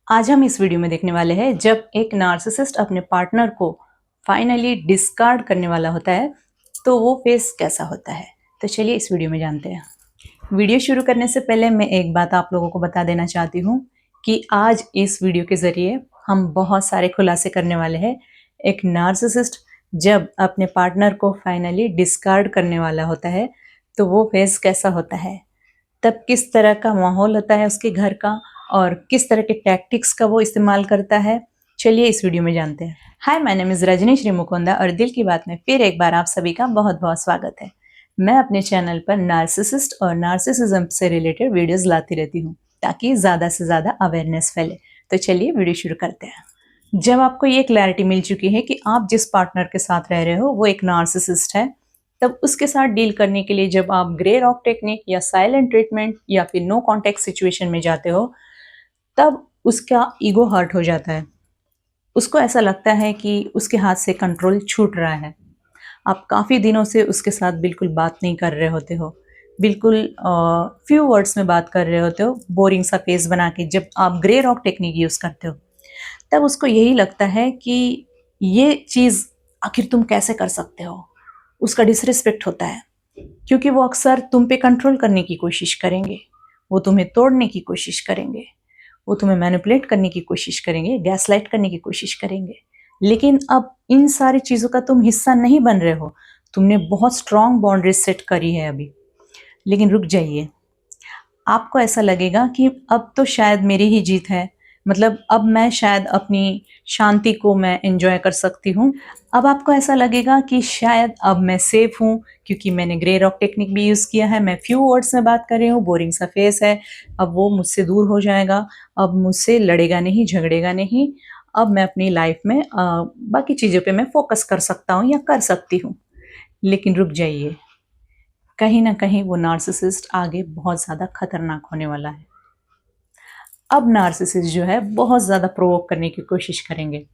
आज हम इस वीडियो में देखने वाले हैं जब एक नार्सिसिस्ट अपने पार्टनर को फाइनली डिस्कार्ड करने वाला होता है तो वो फेस कैसा होता है। तो चलिए इस वीडियो में जानते हैं। वीडियो शुरू करने से पहले मैं एक बात आप लोगों को बता देना चाहती हूँ कि आज इस वीडियो के ज़रिए हम बहुत सारे खुलासे करने वाले हैं। एक नार्सिसिस्ट जब अपने पार्टनर को फाइनली डिस्कार्ड करने वाला होता है तो वो फेस कैसा होता है, तब किस तरह का माहौल होता है उसके घर का और किस तरह के टैक्टिक्स का वो इस्तेमाल करता है। चलिए इस वीडियो में जानते हैं। Hi, my name is Rajni Shri Mukunda और दिल की बात में फिर एक बार आप सभी का बहुत बहुत स्वागत है। मैं अपने चैनल पर नार्सिसिस्ट और नार्सिसिज्म से रिलेटेड वीडियोस लाती रहती हूँ ताकि ज़्यादा से ज़्यादा अवेयरनेस फैले। तो चलिए वीडियो शुरू करते हैं। जब आपको ये क्लैरिटी मिल चुकी है कि आप जिस पार्टनर के साथ रह रहे हो वो एक नार्सिसिस्ट है, तब उसके साथ डील करने के लिए जब आप ग्रे रॉक टेक्निक या साइलेंट ट्रीटमेंट या फिर नो कॉन्टेक्ट सिचुएशन में जाते हो, तब उसका ईगो हर्ट हो जाता है। उसको ऐसा लगता है कि उसके हाथ से कंट्रोल छूट रहा है। आप काफ़ी दिनों से उसके साथ बिल्कुल बात नहीं कर रहे होते हो, बिल्कुल फ्यू वर्ड्स में बात कर रहे होते हो, बोरिंग सा फेस बना के जब आप ग्रे रॉक टेक्निक यूज़ करते हो, तब उसको यही लगता है कि ये चीज़ आखिर तुम कैसे कर सकते हो। उसका डिसरिस्पेक्ट होता है क्योंकि वो अक्सर तुम पे कंट्रोल करने की कोशिश करेंगे, वो तुम्हें तोड़ने की कोशिश करेंगे, वो तुम्हें मैनिपुलेट करने की कोशिश करेंगे, गैसलाइट करने की कोशिश करेंगे। लेकिन अब इन सारी चीज़ों का तुम हिस्सा नहीं बन रहे हो। तुमने बहुत स्ट्रॉन्ग बाउंड्रीज सेट करी है अभी, लेकिन रुक जाइए। आपको ऐसा लगेगा कि अब तो शायद मेरी ही जीत है, मतलब अब मैं शायद अपनी शांति को मैं एंजॉय कर सकती हूँ। अब आपको ऐसा लगेगा कि शायद अब मैं सेफ हूँ क्योंकि मैंने ग्रे रॉक टेक्निक भी यूज़ किया है, मैं फ्यू वर्ड्स में बात कर रही हूँ, बोरिंग सा फेस है, अब वो मुझसे दूर हो जाएगा, अब मुझसे लड़ेगा नहीं, झगड़ेगा नहीं, अब मैं अपनी लाइफ में बाकी चीज़ों पे मैं फोकस कर सकता हूँ या कर सकती हूँ। लेकिन रुक जाइए, कहीं ना कहीं वो नार्सिसिस्ट आगे बहुत ज़्यादा खतरनाक होने वाला है। अब नार्सिसिस्ट जो है बहुत ज़्यादा प्रोवोक करने की कोशिश करेंगे।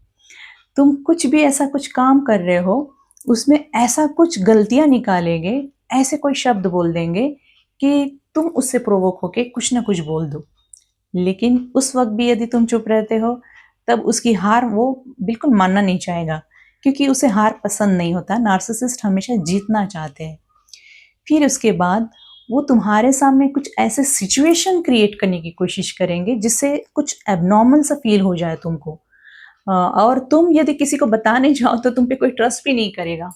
तुम कुछ भी ऐसा कुछ काम कर रहे हो, उसमें ऐसा कुछ गलतियाँ निकालेंगे, ऐसे कोई शब्द बोल देंगे कि तुम उससे प्रोवोक होके कुछ ना कुछ बोल दो। लेकिन उस वक़्त भी यदि तुम चुप रहते हो, तब उसकी हार वो बिल्कुल मानना नहीं चाहेगा क्योंकि उसे हार पसंद नहीं होता। नार्सिसिस्ट हमेशा जीतना चाहते हैं। फिर उसके बाद वो तुम्हारे सामने कुछ ऐसे सिचुएशन क्रिएट करने की कोशिश करेंगे जिससे कुछ एबनॉर्मल सा फील हो जाए तुमको। और तुम यदि किसी को बताने जाओ तो तुम पे कोई ट्रस्ट भी नहीं करेगा।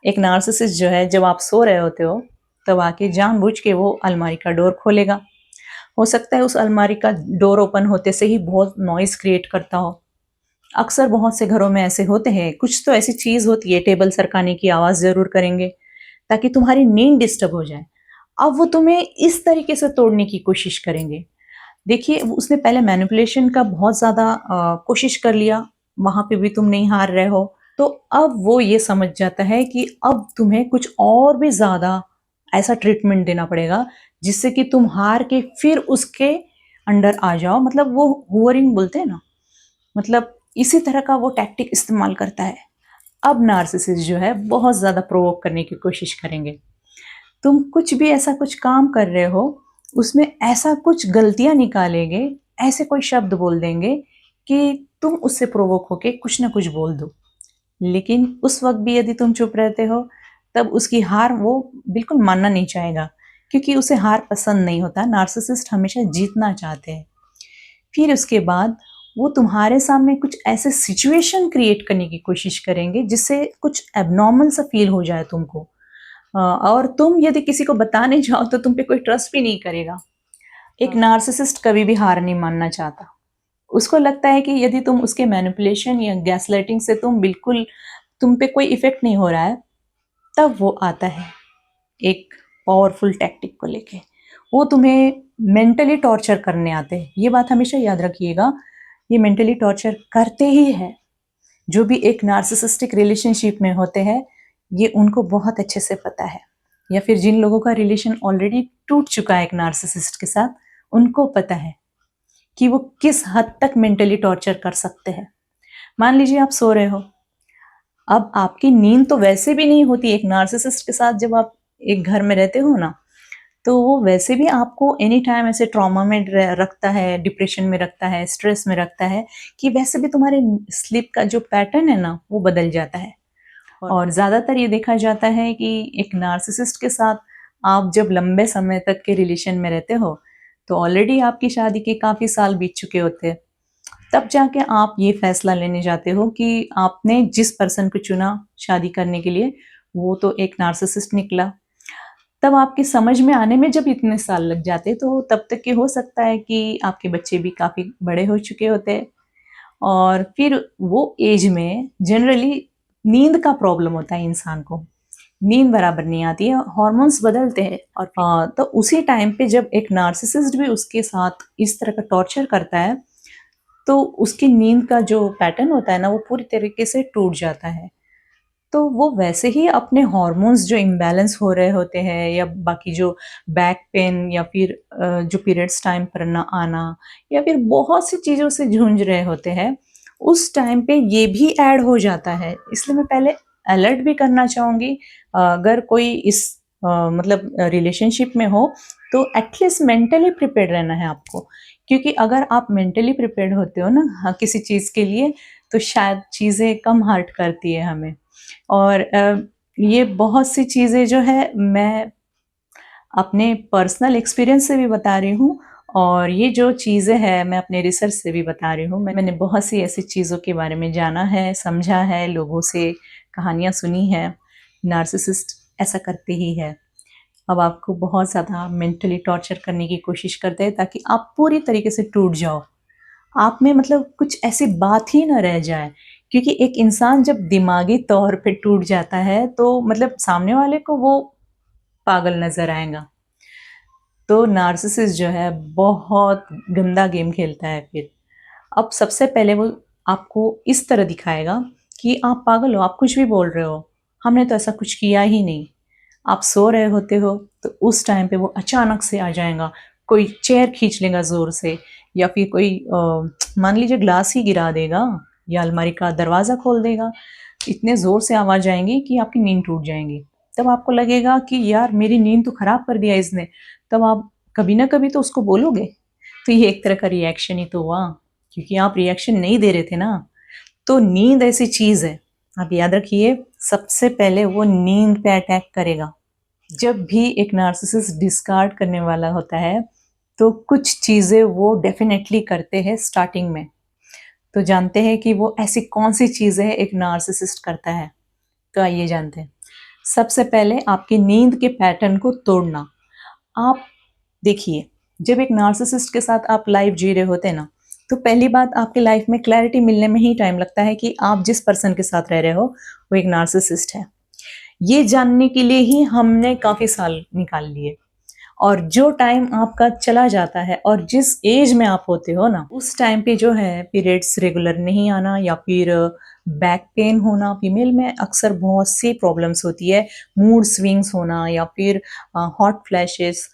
एक नार्सिसिस्ट जो है जब आप सो रहे होते हो तब आके जानबूझ के वो अलमारी का डोर खोलेगा। हो सकता है उस अलमारी का डोर ओपन होते से ही बहुत नॉइज़ क्रिएट करता हो। अक्सर बहुत से घरों में ऐसे होते हैं, कुछ तो ऐसी चीज़ होती है, टेबल सरकाने की आवाज़ ज़रूर करेंगे ताकि तुम्हारी नींद डिस्टर्ब हो जाए। अब वो तुम्हें इस तरीके से तोड़ने की कोशिश करेंगे। देखिए, उसने पहले मैनिपुलेशन का बहुत ज़्यादा कोशिश कर लिया, वहाँ पे भी तुम नहीं हार रहे हो। तो अब वो ये समझ जाता है कि अब तुम्हें कुछ और भी ज़्यादा ऐसा ट्रीटमेंट देना पड़ेगा जिससे कि तुम हार के फिर उसके अंडर आ जाओ। मतलब वो होवरिंग बोलते हैं ना, मतलब इसी तरह का वो टैक्टिक इस्तेमाल करता है। अब नार्सिसिस्ट जो है बहुत ज़्यादा प्रोवोक करने की कोशिश करेंगे। तुम कुछ भी ऐसा कुछ काम कर रहे हो, उसमें ऐसा कुछ गलतियाँ निकालेंगे, ऐसे कोई शब्द बोल देंगे कि तुम उससे प्रोवोक होके कुछ ना कुछ बोल दो। लेकिन उस वक़्त भी यदि तुम चुप रहते हो, तब उसकी हार वो बिल्कुल मानना नहीं चाहेगा क्योंकि उसे हार पसंद नहीं होता। नार्सिसिस्ट हमेशा जीतना चाहते हैं। फिर उसके बाद वो तुम्हारे सामने कुछ ऐसे सिचुएशन क्रिएट करने की कोशिश करेंगे जिससे कुछ एबनॉर्मल सा फील हो जाए तुमको। और तुम यदि किसी को बताने जाओ तो तुम पे कोई ट्रस्ट भी नहीं करेगा। एक नार्सिसिस्ट कभी भी हार नहीं मानना चाहता। उसको लगता है कि यदि तुम उसके मैनिपुलेशन या गैसलाइटिंग से तुम पे कोई इफ़ेक्ट नहीं हो रहा है, तब वो आता है एक पावरफुल टैक्टिक को लेके। वो तुम्हें मेंटली टॉर्चर करने आते हैं। ये बात हमेशा याद रखिएगा, ये मेंटली टॉर्चर करते ही है। जो भी एक नार्सिसिस्टिक रिलेशनशिप में होते हैं, ये उनको बहुत अच्छे से पता है। या फिर जिन लोगों का रिलेशन ऑलरेडी टूट चुका है एक नार्सिसिस्ट के साथ, उनको पता है कि वो किस हद तक मेंटली टॉर्चर कर सकते हैं। मान लीजिए आप सो रहे हो, अब आपकी नींद तो वैसे भी नहीं होती एक नार्सिसिस्ट के साथ। जब आप एक घर में रहते हो ना, तो वो वैसे भी आपको एनी टाइम ऐसे ट्रॉमा में रखता है, डिप्रेशन में रखता है, स्ट्रेस में रखता है कि वैसे भी तुम्हारे स्लीप का जो पैटर्न है ना वो बदल जाता है। और ज़्यादातर ये देखा जाता है कि एक नार्सिसिस्ट के साथ आप जब लंबे समय तक के रिलेशन में रहते हो तो ऑलरेडी आपकी शादी के काफ़ी साल बीत चुके होते हैं, तब जाके आप ये फैसला लेने जाते हो कि आपने जिस पर्सन को चुना शादी करने के लिए वो तो एक नार्सिसिस्ट निकला। तब आपकी समझ में आने में जब इतने साल लग जाते तो तब तक कि हो सकता है कि आपके बच्चे भी काफ़ी बड़े हो चुके होते और फिर वो एज में जनरली नींद का प्रॉब्लम होता है इंसान को। नींद बराबर नहीं आती है, हार्मोन्स बदलते हैं और तो उसी टाइम पे जब एक नार्सिसिस्ट भी उसके साथ इस तरह का टॉर्चर करता है तो उसकी नींद का जो पैटर्न होता है ना वो पूरी तरीके से टूट जाता है। तो वो वैसे ही अपने हार्मोन्स जो इम्बैलेंस हो रहे होते हैं या बाकी जो बैक पेन या फिर जो पीरियड्स टाइम पर ना आना या फिर बहुत सी चीज़ों से जूझ रहे होते हैं, उस टाइम पे ये भी ऐड हो जाता है। इसलिए मैं पहले अलर्ट भी करना चाहूँगी अगर कोई इस मतलब रिलेशनशिप में हो तो एटलीस्ट मेंटली प्रिपेयर्ड रहना है आपको। क्योंकि अगर आप मेंटली प्रिपेयर्ड होते हो ना किसी चीज़ के लिए तो शायद चीज़ें कम हर्ट करती है हमें। और ये बहुत सी चीज़ें जो है मैं अपने पर्सनल एक्सपीरियंस से भी बता रही हूँ और ये जो चीज़ें हैं मैं अपने रिसर्च से भी बता रही हूँ। मैंने बहुत सी ऐसी चीज़ों के बारे में जाना है, समझा है, लोगों से कहानियाँ सुनी हैं। नार्सिसिस्ट ऐसा करते ही है। अब आपको बहुत ज़्यादा मेंटली टॉर्चर करने की कोशिश करते हैं ताकि आप पूरी तरीके से टूट जाओ। आप में मतलब कुछ ऐसी बात ही ना रह जाए, क्योंकि एक इंसान जब दिमागी तौर पे टूट जाता है तो मतलब सामने वाले को वो पागल नज़र आएगा। तो नार्सिसिस्ट जो है बहुत गंदा गेम खेलता है फिर। अब सबसे पहले वो आपको इस तरह दिखाएगा कि आप पागल हो, आप कुछ भी बोल रहे हो, हमने तो ऐसा कुछ किया ही नहीं। आप सो रहे होते हो तो उस टाइम पे वो अचानक से आ जाएगा, कोई चेयर खींच लेगा ज़ोर से या फिर कोई मान लीजिए ग्लास ही गिरा देगा या अलमारी का दरवाज़ा खोल देगा। इतने ज़ोर से आवाज़ आएँगी कि आपकी नींद टूट जाएँगी। तब आपको लगेगा कि यार मेरी नींद तो ख़राब कर दिया इसने, तब आप कभी ना कभी तो उसको बोलोगे। तो ये एक तरह का रिएक्शन ही तो हुआ, क्योंकि आप रिएक्शन नहीं दे रहे थे ना। तो नींद ऐसी चीज़ है, आप याद रखिए सबसे पहले वो नींद पे अटैक करेगा। जब भी एक नार्सिसिस्ट डिस्कार्ड करने वाला होता है तो कुछ चीज़ें वो डेफिनेटली करते हैं स्टार्टिंग में। तो जानते हैं कि वो ऐसी कौन सी चीज़ें एक नार्सिसिस्ट करता है। तो आइए जानते हैं। सबसे पहले आपकी नींद के पैटर्न को तोड़ना। आप देखिए, जब एक नार्सिसिस्ट के साथ आप लाइफ जी रहे होते हैं ना, तो पहली बात आपकी लाइफ में क्लैरिटी मिलने में ही टाइम लगता है कि आप जिस पर्सन के साथ रह रहे हो वो एक नार्सिसिस्ट है। ये जानने के लिए ही हमने काफ़ी साल निकाल लिए। और जो टाइम आपका चला जाता है और जिस एज में आप होते हो ना, उस टाइम पे जो है पीरियड्स रेगुलर नहीं आना या फिर बैक पेन होना, फीमेल में अक्सर बहुत सी प्रॉब्लम्स होती है, मूड स्विंग्स होना या फिर हॉट फ्लैशेस,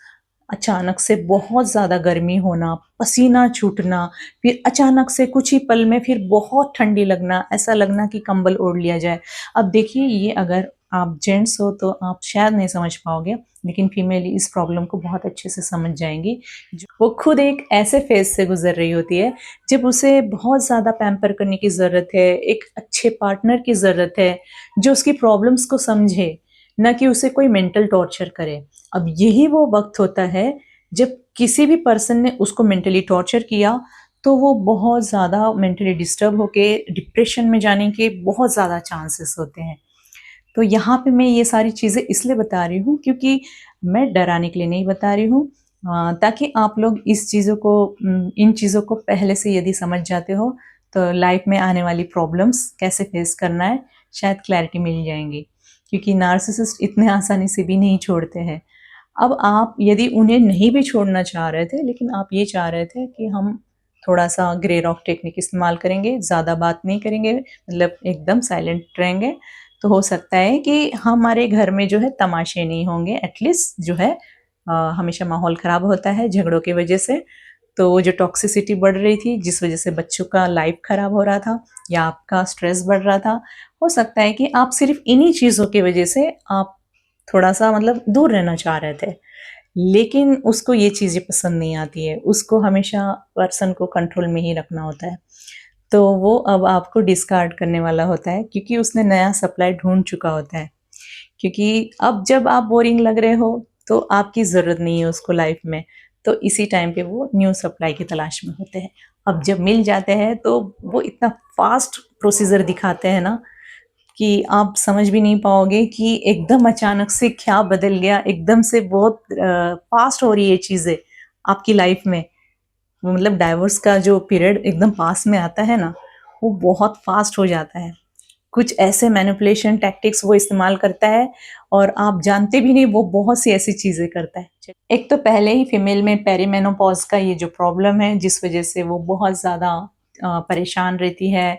अचानक से बहुत ज़्यादा गर्मी होना, पसीना छूटना, फिर अचानक से कुछ ही पल में फिर बहुत ठंडी लगना, ऐसा लगना कि कंबल ओढ़ लिया जाए। अब देखिए ये अगर आप जेंट्स हो तो आप शायद नहीं समझ पाओगे, लेकिन फीमेल इस प्रॉब्लम को बहुत अच्छे से समझ जाएँगी। वो खुद एक ऐसे फेज़ से गुज़र रही होती है, जब उसे बहुत ज़्यादा पैम्पर करने की ज़रूरत है, एक अच्छे पार्टनर की ज़रूरत है, जो उसकी प्रॉब्लम्स को समझे, ना कि उसे कोई मेंटल टॉर्चर करे। अब यही वो वक़्त होता है, जब किसी भी पर्सन ने उसको मेंटली टॉर्चर किया, तो वो बहुत ज़्यादा मेंटली डिस्टर्ब होके डिप्रेशन में जाने के बहुत ज़्यादा चांसेस होते हैं। तो यहाँ पे मैं ये सारी चीज़ें इसलिए बता रही हूँ क्योंकि मैं डराने के लिए नहीं बता रही हूँ, ताकि आप लोग इस चीज़ों को इन चीज़ों को पहले से यदि समझ जाते हो तो लाइफ में आने वाली प्रॉब्लम्स कैसे फेस करना है शायद क्लैरिटी मिल जाएंगी, क्योंकि नार्सिसिस्ट इतने आसानी से भी नहीं छोड़ते हैं। अब आप यदि उन्हें नहीं भी छोड़ना चाह रहे थे, लेकिन आप ये चाह रहे थे कि हम थोड़ा-सा ग्रे रॉक टेक्निक इस्तेमाल करेंगे, ज़्यादा बात नहीं करेंगे, मतलब एकदम साइलेंट रहेंगे, तो हो सकता है कि हमारे घर में जो है तमाशे नहीं होंगे, एटलीस्ट जो है हमेशा माहौल ख़राब होता है झगड़ों की वजह से। तो वो जो टॉक्सिसिटी बढ़ रही थी, जिस वजह से बच्चों का लाइफ ख़राब हो रहा था या आपका स्ट्रेस बढ़ रहा था, हो सकता है कि आप सिर्फ़ इन्हीं चीज़ों की वजह से आप थोड़ा-सा मतलब दूर रहना चाह रहे थे। लेकिन उसको ये चीज़ें पसंद नहीं आती है, उसको हमेशा पर्सन को कंट्रोल में ही रखना होता है। तो वो अब आपको डिस्कार्ड करने वाला होता है क्योंकि उसने नया सप्लाई ढूँढ चुका होता है। क्योंकि अब जब आप बोरिंग लग रहे हो, तो आपकी ज़रूरत नहीं है उसको लाइफ़ में, तो इसी टाइम पे वो न्यू सप्लाई की तलाश में होते हैं। अब जब मिल जाते हैं तो वो इतना फ़ास्ट प्रोसीजर दिखाते हैं ना कि आप समझ भी नहीं पाओगे कि एकदम अचानक से क्या बदल गया, एकदम से बहुत फ़ास्ट हो रही है चीज़ें आपकी लाइफ़ में। मतलब डाइवोर्स का जो पीरियड एकदम पास में आता है ना, वो बहुत फ़ास्ट हो जाता है। कुछ ऐसे मैनिपुलेशन टैक्टिक्स वो इस्तेमाल करता है और आप जानते भी नहीं वो बहुत सी ऐसी चीज़ें करता है। एक तो पहले ही फीमेल में पेरीमेनोपॉज़ का ये जो प्रॉब्लम है जिस वज़ह से वो बहुत ज़्यादा परेशान रहती है।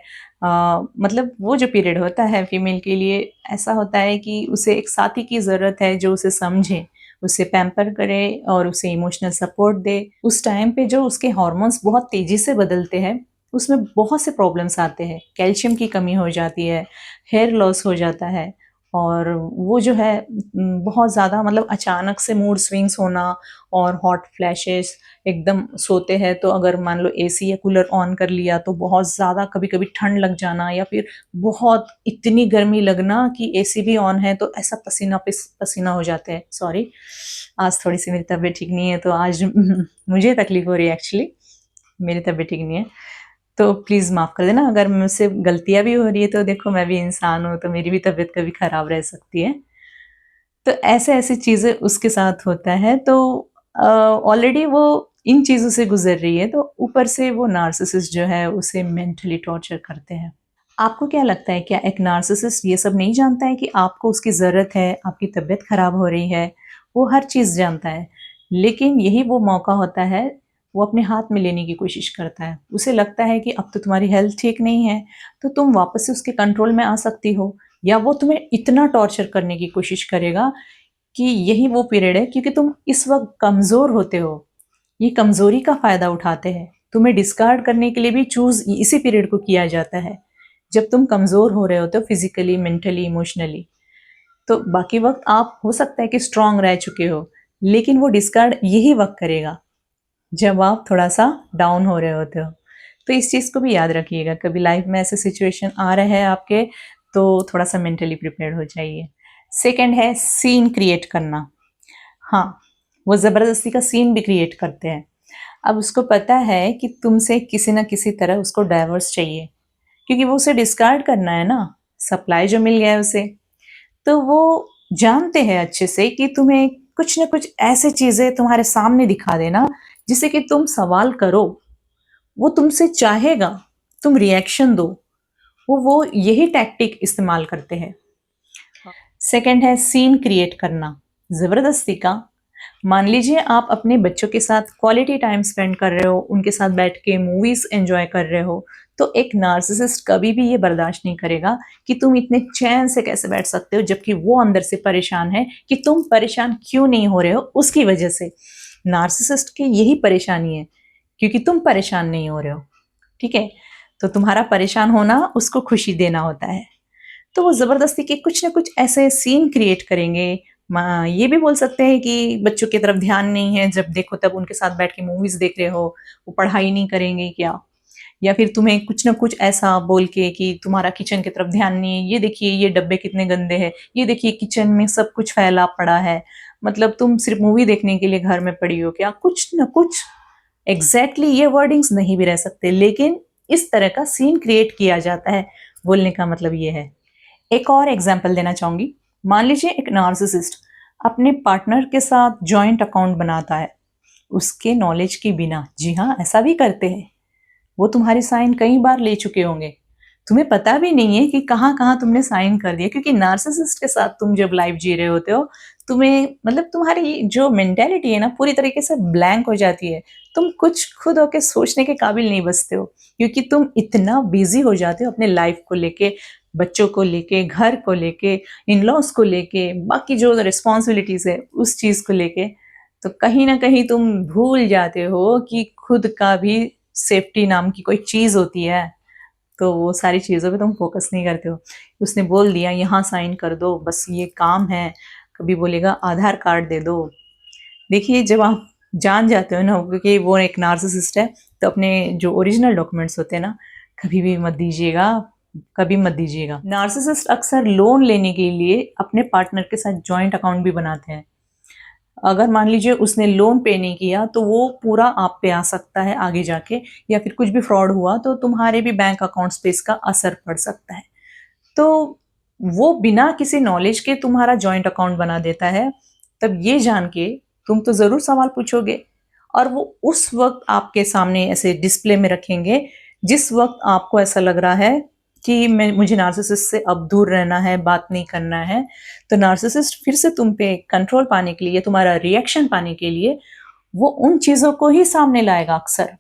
मतलब वो जो पीरियड होता है फीमेल के लिए ऐसा होता है कि उसे एक साथी की ज़रूरत है जो उसे समझे, उसे पैम्पर करे और उसे इमोशनल सपोर्ट दे। उस टाइम पे जो उसके हार्मोन्स बहुत तेज़ी से बदलते हैं, उसमें बहुत से प्रॉब्लम्स आते हैं। कैल्शियम की कमी हो जाती है, हेयर लॉस हो जाता है और वो जो है बहुत ज़्यादा मतलब अचानक से मूड स्विंग्स होना और हॉट फ्लैशेस, एकदम सोते हैं तो अगर मान लो एसी या कूलर ऑन कर लिया तो बहुत ज़्यादा कभी-कभी ठंड लग जाना या फिर बहुत इतनी गर्मी लगना कि एसी भी ऑन है तो ऐसा पसीना पसीना हो जाते हैं। सॉरी, आज थोड़ी-सी मेरी तबीयत ठीक नहीं है तो आज मुझे तकलीफ़ हो रही है एक्चुअली, मेरी तबीयत ठीक नहीं है। तो प्लीज़ माफ़ कर देना अगर मुझसे गलतियाँ भी हो रही है तो देखो मैं भी इंसान हूँ, तो मेरी भी तबीयत कभी ख़राब रह सकती है। तो ऐसे-ऐसी चीज़ें उसके साथ होता है तो ऑलरेडी वो इन चीज़ों से गुज़र रही है, तो ऊपर से वो नार्सिसिस्ट जो है उसे मेंटली टॉर्चर करते हैं। आपको क्या लगता है क्या एक नार्सिसिस्ट ये सब नहीं जानता है कि आपको उसकी ज़रूरत है, आपकी तबीयत ख़राब हो रही है, वो हर चीज़ जानता है। लेकिन यही वो मौका होता है, वो अपने हाथ में लेने की कोशिश करता है। उसे लगता है कि अब तो तुम्हारी हेल्थ ठीक नहीं है, तो तुम वापस से उसके कंट्रोल में आ सकती हो या वो तुम्हें इतना टॉर्चर करने की कोशिश करेगा कि यही वो पीरियड है क्योंकि तुम इस वक़्त कमज़ोर होते हो। ये कमज़ोरी का फ़ायदा उठाते हैं। तुम्हें डिस्कार्ड करने के लिए भी चूज़ इसी पीरियड को किया जाता है। जब तुम कमज़ोर हो रहे होते हो फिज़िकली, मेंटली, इमोशनली। तो बाकी वक़्त आप हो सकता है कि स्ट्रॉन्ग रह चुके हो, लेकिन वो डिस्कार्ड यही वक़्त करेगा, जब आप थोड़ा-सा डाउन हो रहे होते हो। तो इस चीज़ को भी याद रखिएगा, कभी लाइफ़ में ऐसे सिचुएशन आ रहे हैं आपके, तो थोड़ा-सा मेंटली प्रिपेयर्ड हो जाइए। सेकंड है सीन क्रिएट करना। हाँ, वो ज़बरदस्ती का सीन भी क्रिएट करते हैं। अब उसको पता है कि तुमसे किसी न किसी तरह उसको डाइवोर्स चाहिए, क्योंकि वो उसे डिस्कार्ड करना है ना, सप्लाई जो मिल गया है उसे। तो वो जानते हैं अच्छे से कि तुम्हें कुछ न कुछ ऐसी चीज़ें तुम्हारे सामने दिखा देना, जिससे कि तुम सवाल करो, वो तुमसे चाहेगा, तुम रिएक्शन दो। वो यही टैक्टिक इस्तेमाल करते हैं। सेकंड है सीन क्रिएट करना, ज़बरदस्ती का। मान लीजिए आप अपने बच्चों के साथ क्वालिटी टाइम स्पेंड कर रहे हो, उनके साथ बैठ के मूवीज़ एन्जॉय कर रहे हो, तो एक नार्सिसिस्ट कभी भी ये बर्दाश्त नहीं करेगा कि तुम इतने चैन से कैसे बैठ सकते हो, जबकि वो अंदर से परेशान है कि तुम परेशान क्यों नहीं हो रहे हो उसकी वजह से। नार्सिसिस्ट की यही परेशानी है, क्योंकि तुम परेशान नहीं हो रहे हो, ठीक है? तो तुम्हारा परेशान होना उसको खुशी देना होता है। तो वो ज़बरदस्ती के कुछ न कुछ ऐसे सीन क्रिएट करेंगे। ये भी बोल सकते हैं कि बच्चों की तरफ ध्यान नहीं है, जब देखो तब उनके साथ बैठ के मूवीज़ देख रहे हो, वो पढ़ाई नहीं करेंगे क्या? या फिर तुम्हें कुछ न कुछ ऐसा बोल के कि तुम्हारा किचन की तरफ ध्यान नहीं है, ये देखिए ये डब्बे कितने गंदे हैं, ये देखिए किचन में सब कुछ फैला पड़ा है, मतलब तुम सिर्फ़ मूवी देखने के लिए घर में पड़ी हो क्या? कुछ न कुछ एग्ज़ैक्टली ये वर्डिंग्स नहीं भी रह सकते, लेकिन इस तरह का सीन क्रिएट किया जाता है, बोलने का मतलब ये है। एक और एग्जाम्पल देना चाहूँगी। मान लीजिए एक नार्सिसिस्ट अपने पार्टनर के साथ जॉइंट अकाउंट बनाता है, उसके नॉलेज के बिना। जी हाँ, ऐसा भी करते हैं। वो तुम्हारे साइन कई बार ले चुके होंगे। तुम्हें पता भी नहीं है कि कहाँ-कहाँ तुमने साइन कर दिया, क्योंकि नार्सिसिस्ट के साथ तुम जब लाइफ जी रहे होते हो, तुम्हें मतलब तुम्हारी जो मेंटालिटी है ना पूरी तरीके से ब्लैंक हो जाती है। तुम कुछ खुद होके सोचने के काबिल नहीं बचते हो, क्योंकि तुम इतना बिज़ी हो जाते हो अपने लाइफ को लेके, बच्चों को लेके, घर को लेके, इन-लॉज़ को लेके, बाकी जो रिस्पॉन्सिबिलिटीज़ है उस चीज़ को लेके। तो कहीं न कहीं तुम भूल जाते हो कि खुद का भी सेफ्टी नाम की कोई चीज़ होती है। तो वो सारी चीज़ों पे तुम फ़ोकस नहीं करते हो। उसने बोल दिया यहाँ साइन कर दो, बस ये काम है। कभी बोलेगा आधार कार्ड दे दो। देखिए जब आप जान जाते हो ना कि वो एक नार्सिसिस्ट है, तो अपने जो ओरिजिनल डॉक्यूमेंट्स होते हैं ना, कभी भी मत दीजिएगा, कभी मत दीजिएगा। नार्सिसिस्ट अक्सर लोन लेने के लिए अपने पार्टनर के साथ जॉइंट अकाउंट भी बनाते हैं। अगर मान लीजिए उसने लोन पे नहीं किया तो वो पूरा आप पे आ सकता है आगे जाके, या फिर कुछ भी फ्रॉड हुआ तो तुम्हारे भी बैंक अकाउंट्स पे इसका असर पड़ सकता है। तो वो बिना किसी नॉलेज के तुम्हारा जॉइंट अकाउंट बना देता है। तब ये जान के तुम तो ज़रूर सवाल पूछोगे, और वो उस वक़्त आपके सामने ऐसे डिस्प्ले में रखेंगे, जिस वक़्त आपको ऐसा लग रहा है कि मुझे नार्सिसिस्ट से अब दूर रहना है, बात नहीं करना है। तो नार्सिसिस्ट फिर से तुम पे कंट्रोल पाने के लिए, तुम्हारा रिएक्शन पाने के लिए, वो उन चीज़ों को ही सामने लाएगा अक्सर।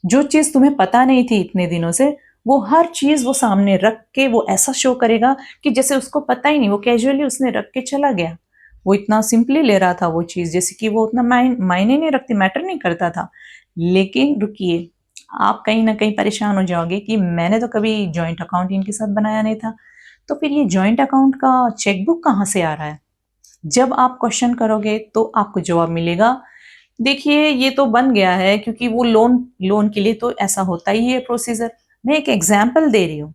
जो चीज़ तुम्हें पता नहीं थी इतने दिनों से, वो हर चीज़ वो सामने रख के वो ऐसा शो करेगा कि जैसे उसको पता ही नहीं, वो कैजुअली उसने रख के चला गया। वो इतना सिंपली ले रहा था वो चीज़, जैसे कि वो उतना मायने नहीं रखती, मैटर नहीं करता था। लेकिन रुकिए, आप कहीं न कहीं परेशान हो जाओगे कि मैंने तो कभी जॉइंट अकाउंट इनके साथ बनाया नहीं था, तो फिर ये जॉइंट अकाउंट का चेकबुक कहाँ से आ रहा है? जब आप क्वेश्चन करोगे तो आपको जवाब मिलेगा, देखिए ये तो बन गया है क्योंकि वो लोन लोन के लिए तो ऐसा होता ही है प्रोसीजर। मैं एक एग्जांपल दे रही हूँ,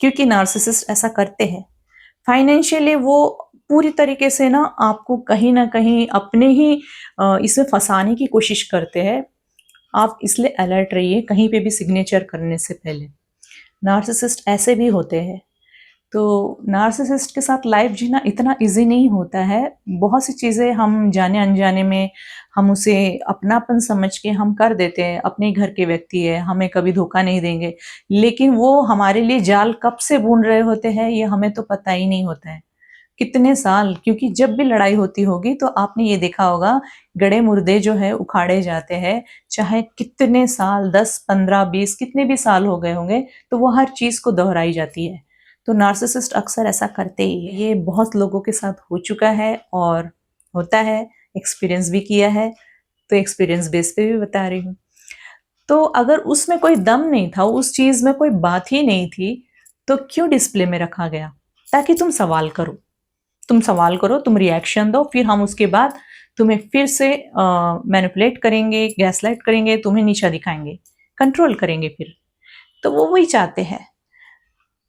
क्योंकि नार्सिसिस्ट ऐसा करते हैं। फाइनेंशियली वो पूरी तरीके से ना आपको कहीं न कहीं अपने ही इसमें फँसाने की कोशिश करते हैं। आप इसलिए अलर्ट रहिए कहीं पे भी सिग्नेचर करने से पहले। नार्सिसिस्ट ऐसे भी होते हैं। तो नार्सिसिस्ट के साथ लाइफ जीना इतना इजी नहीं होता है। बहुत सी चीज़ें हम जाने अनजाने में हम उसे अपनापन समझ के हम कर देते हैं, अपने घर के व्यक्ति है, हमें कभी धोखा नहीं देंगे, लेकिन वो हमारे लिए जाल कब से बुन रहे होते हैं ये हमें तो पता ही नहीं होता है। कितने साल, क्योंकि जब भी लड़ाई होती होगी तो आपने ये देखा होगा, गड़े मुर्दे जो है उखाड़े जाते हैं, चाहे कितने साल 10, 15, 20 कितने भी साल हो गए होंगे, तो वो हर चीज़ को दोहराई जाती है। तो नार्सिसिस्ट अक्सर ऐसा करते ही हैं। ये बहुत लोगों के साथ हो चुका है और होता है, एक्सपीरियंस भी किया है, तो एक्सपीरियंस बेस पे भी बता रही हूँ। तो अगर उसमें कोई दम नहीं था, उस चीज़ में कोई बात ही नहीं थी, तो क्यों डिस्प्ले में रखा गया? ताकि तुम सवाल करो। तुम सवाल करो, तुम रिएक्शन दो, फिर हम उसके बाद तुम्हें फिर से मैनिपुलेट करेंगे, गैसलाइट करेंगे, तुम्हें नीचा दिखाएँगे, कंट्रोल करेंगे फिर। तो वो वही चाहते हैं।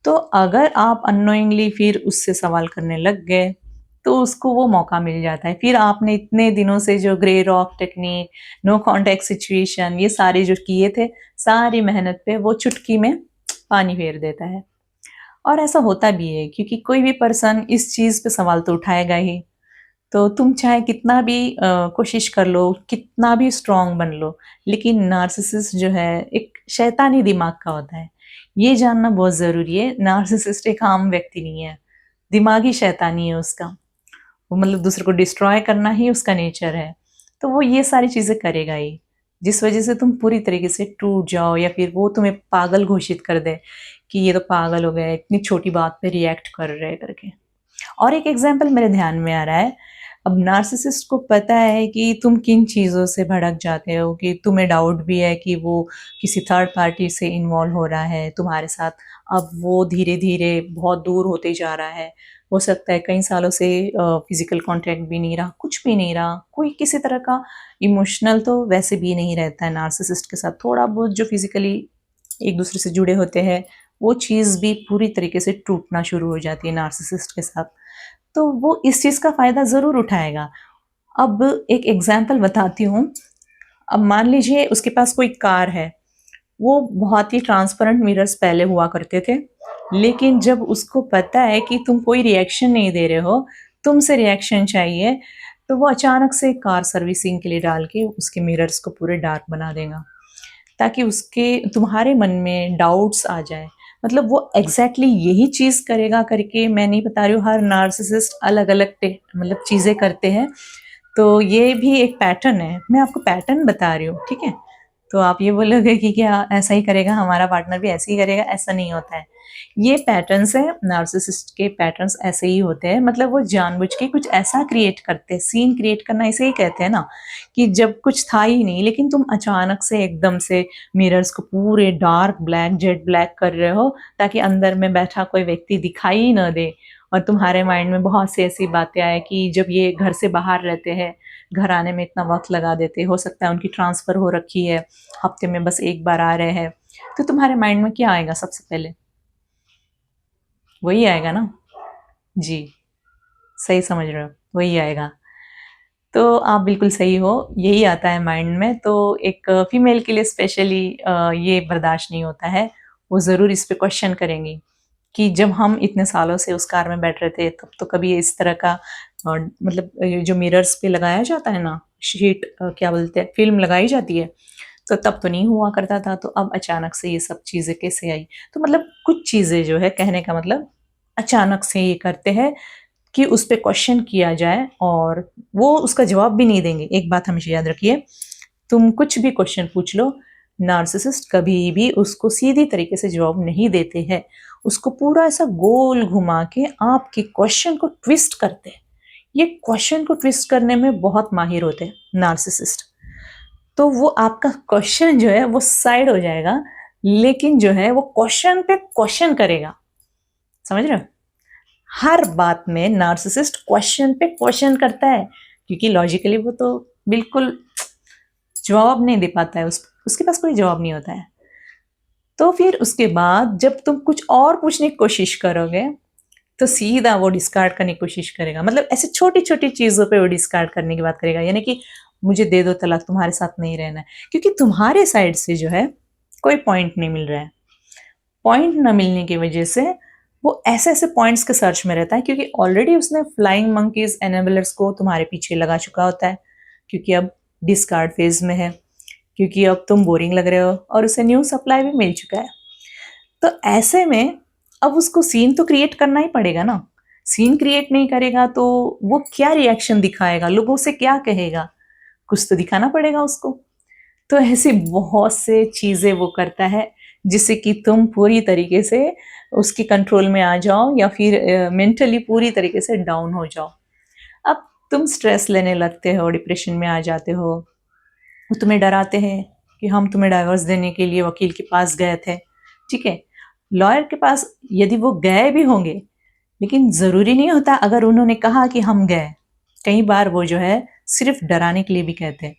तो अगर आप अननोइंगली फिर उससे सवाल करने लग गए, तो उसको वो मौका मिल जाता है। फिर आपने इतने दिनों से जो grey rock technique, no contact situation, ये सारे जो किए थे, सारी मेहनत पे वो चुटकी में पानी फेर देता है। और ऐसा होता भी है क्योंकि कोई भी पर्सन इस चीज़ पे सवाल तो उठाएगा ही। तो तुम चाहे कितना भी कोशिश कर लो, कितना भी स्ट्रॉन्ग बन लो, लेकिन नार्सिसिस्ट जो है एक शैतानी दिमाग का होता है। ये जानना बहुत ज़रूरी है, नार्सिसिस्ट एक आम व्यक्ति नहीं है, दिमागी शैतानी है उसका। वो मतलब दूसरे को डिस्ट्रॉय करना ही उसका नेचर है। तो वो ये सारी चीज़ें करेगा ही, जिस वजह से तुम पूरी तरीके से टूट जाओ या फिर वो तुम्हें पागल घोषित कर दे कि ये तो पागल हो गए, इतनी छोटी बात पे रिएक्ट कर रहे हैं करके। और एक एग्जाम्पल मेरे ध्यान में आ रहा है। अब नार्सिसिस्ट को पता है कि तुम किन चीज़ों से भड़क जाते हो, कि तुम्हें डाउट भी है कि वो किसी थर्ड पार्टी से इन्वॉल्व हो रहा है तुम्हारे साथ। अब वो धीरे-धीरे बहुत दूर होते जा रहा है। हो सकता है कई सालों से फिज़िकल कॉन्टैक्ट भी नहीं रहा, कुछ भी नहीं रहा, कोई किसी तरह का इमोशनल तो वैसे भी नहीं रहता है नार्सिसिस्ट के साथ। थोड़ा बहुत जो फिज़िकली एक-दूसरे से जुड़े होते हैं, वो चीज़ भी पूरी तरीके से टूटना शुरू हो जाती है नार्सिसिस्ट के साथ। तो वो इस चीज़ का फ़ायदा ज़रूर उठाएगा। अब एक एग्ज़ाम्पल बताती हूँ। अब मान लीजिए उसके पास कोई कार है, वो बहुत ही ट्रांसपेरेंट मिरर्स पहले हुआ करते थे, लेकिन जब उसको पता है कि तुम कोई रिएक्शन नहीं दे रहे हो, तुमसे रिएक्शन चाहिए, तो वो अचानक से कार सर्विसिंग के लिए डाल के उसके मिरर्स को पूरे डार्क बना देगा। ताकि उसके तुम्हारे मन में डाउट्स आ जाए। मतलब वो एग्ज़ैक्टली यही चीज़ करेगा करके मैं नहीं बता रही हूँ, हर नार्सिसिस्ट अलग-अलग मतलब चीज़ें करते हैं। तो ये भी एक पैटर्न है, मैं आपको पैटर्न बता रही हूँ, ठीक है? तो आप ये बोलोगे कि क्या ऐसा ही करेगा, हमारा पार्टनर भी ऐसे ही करेगा, ऐसा नहीं होता है। ये पैटर्न्स हैं, नार्सिसिस्ट के पैटर्न्स ऐसे ही होते हैं, मतलब वो जानबूझ के कुछ ऐसा क्रिएट करते हैं, सीन क्रिएट करना इसे ही कहते हैं ना, कि जब कुछ था ही नहीं लेकिन तुम अचानक से एकदम से मिरर्स को पूरे डार्क ब्लैक, जेट ब्लैक कर रहे हो ताकि अंदर में बैठा कोई व्यक्ति दिखाई ही ना दे, और तुम्हारे माइंड में बहुत सी ऐसी बातें आए कि जब ये घर से बाहर रहते हैं, घर आने में इतना वक्त लगा देते, हो सकता है उनकी ट्रांसफ़र हो रखी है, हफ्ते में बस एक बार आ रहे हैं, तो तुम्हारे माइंड में क्या आएगा सबसे पहले? वही आएगा ना? जी, सही समझ रहे हो, वही आएगा। तो आप बिल्कुल सही हो, यही आता है माइंड में। तो एक फीमेल के लिए स्पेशली ये बर्दाश्त नहीं होता है, वो ज़रूर इस पे क्वेश्चन करेंगी कि जब हम इतने सालों से उस कार में बैठ रहे थे, तब तो कभी इस तरह का मतलब ये जो मिरर्स पे लगाया जाता है ना, शीट क्या बोलते हैं, फ़िल्म लगाई जाती है, तो तब तो नहीं हुआ करता था, तो अब अचानक से ये सब चीज़ें कैसे आई? तो मतलब कुछ चीज़ें जो है, कहने का मतलब अचानक से ये करते हैं कि उस पे क्वेश्चन किया जाए और वो उसका जवाब भी नहीं देंगे। एक बात हमेशा याद रखिए, तुम कुछ भी क्वेश्चन पूछ लो, नार्सिसिस्ट कभी भी उसको सीधी तरीके से जवाब नहीं देते हैं। उसको पूरा ऐसा गोल घुमा के आपके क्वेश्चन को ट्विस्ट करते हैं। ये क्वेश्चन को ट्विस्ट करने में बहुत माहिर होते हैं नार्सिसिस्ट। तो वो आपका क्वेश्चन जो है वो साइड हो जाएगा, लेकिन जो है वो क्वेश्चन पे क्वेश्चन करेगा। समझ रहे हो? हर बात में नार्सिसिस्ट क्वेश्चन पे क्वेश्चन करता है, क्योंकि लॉजिकली वो तो बिल्कुल जवाब नहीं दे पाता है, उसके पास कोई जवाब नहीं होता है। तो फिर उसके बाद जब तुम कुछ और पूछने की कोशिश करोगे, तो सीधा वो डिस्कार्ड करने की कोशिश करेगा। मतलब ऐसे छोटी-छोटी चीज़ों पे वो डिस्कार्ड करने की बात करेगा, यानी कि मुझे दे दो तलाक, तुम्हारे साथ नहीं रहना है। क्योंकि तुम्हारे साइड से जो है कोई पॉइंट नहीं मिल रहा है। पॉइंट ना मिलने की वजह से वो ऐसे-ऐसे पॉइंट्स के सर्च में रहता है, क्योंकि ऑलरेडी उसने फ्लाइंग मंकीज़ एनेबलर्स को तुम्हारे पीछे लगा चुका होता है, क्योंकि अब डिस्कार्ड फेज़ में है, क्योंकि अब तुम बोरिंग लग रहे हो और उसे न्यू सप्लाई भी मिल चुका है। तो ऐसे में अब उसको सीन तो क्रिएट करना ही पड़ेगा ना। सीन क्रिएट नहीं करेगा तो वो क्या रिएक्शन दिखाएगा, लोगों से क्या कहेगा? कुछ तो दिखाना पड़ेगा उसको। तो ऐसी बहुत से चीज़ें वो करता है, जिससे कि तुम पूरी तरीके से उसके कंट्रोल में आ जाओ या फिर मेंटली पूरी तरीके से डाउन हो जाओ। अब तुम स्ट्रेस लेने लगते हो, डिप्रेशन में आ जाते हो। वो तुम्हें डराते हैं कि हम तुम्हें डाइवोर्स देने के लिए वकील के पास गए थे, ठीक है? लॉयर के पास यदि वो गए भी होंगे, लेकिन ज़रूरी नहीं होता अगर उन्होंने कहा कि हम गए। कई बार वो जो है सिर्फ़ डराने के लिए भी कहते हैं।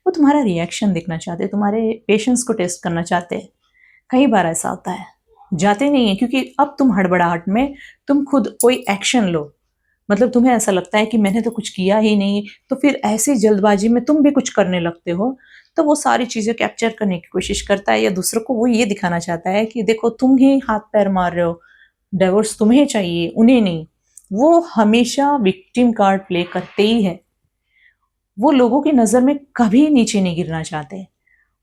वो तुम्हारा रिएक्शन देखना चाहते हैं, तुम्हारे पेशेंस को टेस्ट करना चाहते हैं। कई बार ऐसा होता है, जाते नहीं हैं, क्योंकि अब तुम हड़बड़ाहट में तुम खुद कोई एक्शन लो। मतलब तुम्हें ऐसा लगता है कि मैंने तो कुछ किया ही नहीं, तो फिर ऐसी जल्दबाजी में तुम भी कुछ करने लगते हो, तो वो सारी चीज़ें कैप्चर करने की कोशिश करता है, या दूसरों को वो ये दिखाना चाहता है कि देखो तुम ही हाथ-पैर मार रहे हो, डिवोर्स तुम्हें चाहिए, उन्हें नहीं। वो हमेशा विक्टिम कार्ड प्ले करते ही है। वो लोगों की नज़र में कभी नीचे नहीं गिरना चाहते।